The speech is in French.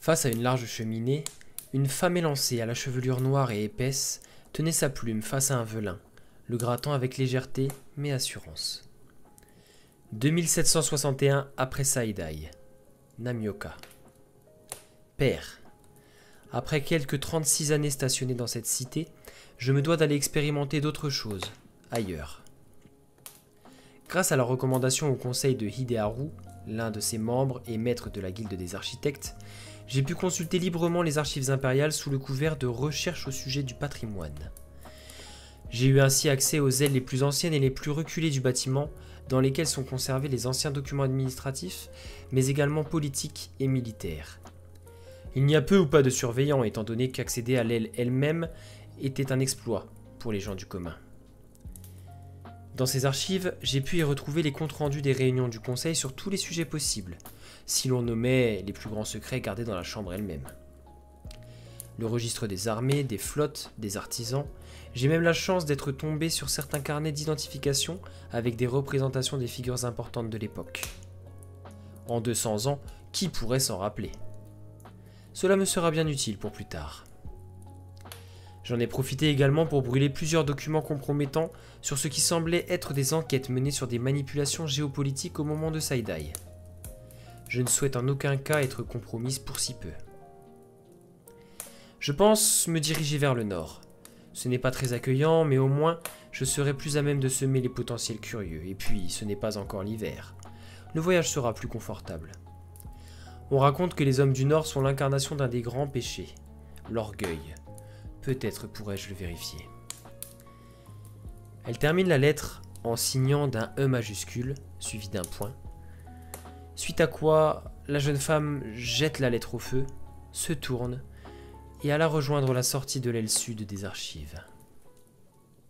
Face à une large cheminée, une femme élancée à la chevelure noire et épaisse tenait sa plume face à un velin, le grattant avec légèreté mais assurance. 2761 après Saïdaï. Namioka. Père. Après quelques 36 années stationnées dans cette cité, je me dois d'aller expérimenter d'autres choses, ailleurs. Grâce à la recommandation au conseil de Hideharu, l'un de ses membres et maître de la guilde des architectes, j'ai pu consulter librement les archives impériales sous le couvert de recherches au sujet du patrimoine. J'ai eu ainsi accès aux ailes les plus anciennes et les plus reculées du bâtiment, dans lesquelles sont conservés les anciens documents administratifs, mais également politiques et militaires. Il n'y a peu ou pas de surveillants, étant donné qu'accéder à l'aile elle-même était un exploit pour les gens du commun. Dans ces archives, j'ai pu y retrouver les comptes rendus des réunions du conseil sur tous les sujets possibles, si l'on nommait les plus grands secrets gardés dans la chambre elle-même. Le registre des armées, des flottes, des artisans, j'ai même la chance d'être tombé sur certains carnets d'identification avec des représentations des figures importantes de l'époque. En 200 ans, qui pourrait s'en rappeler? Cela me sera bien utile pour plus tard. J'en ai profité également pour brûler plusieurs documents compromettants sur ce qui semblait être des enquêtes menées sur des manipulations géopolitiques au moment de Saïdaï. Je ne souhaite en aucun cas être compromise pour si peu. Je pense me diriger vers le nord. Ce n'est pas très accueillant, mais au moins je serai plus à même de semer les potentiels curieux, et puis ce n'est pas encore l'hiver. Le voyage sera plus confortable. On raconte que les hommes du Nord sont l'incarnation d'un des grands péchés, l'orgueil. Peut-être pourrais-je le vérifier. Elle termine la lettre en signant d'un E majuscule, suivi d'un point. Suite à quoi, la jeune femme jette la lettre au feu, se tourne et alla rejoindre la sortie de l'aile sud des archives.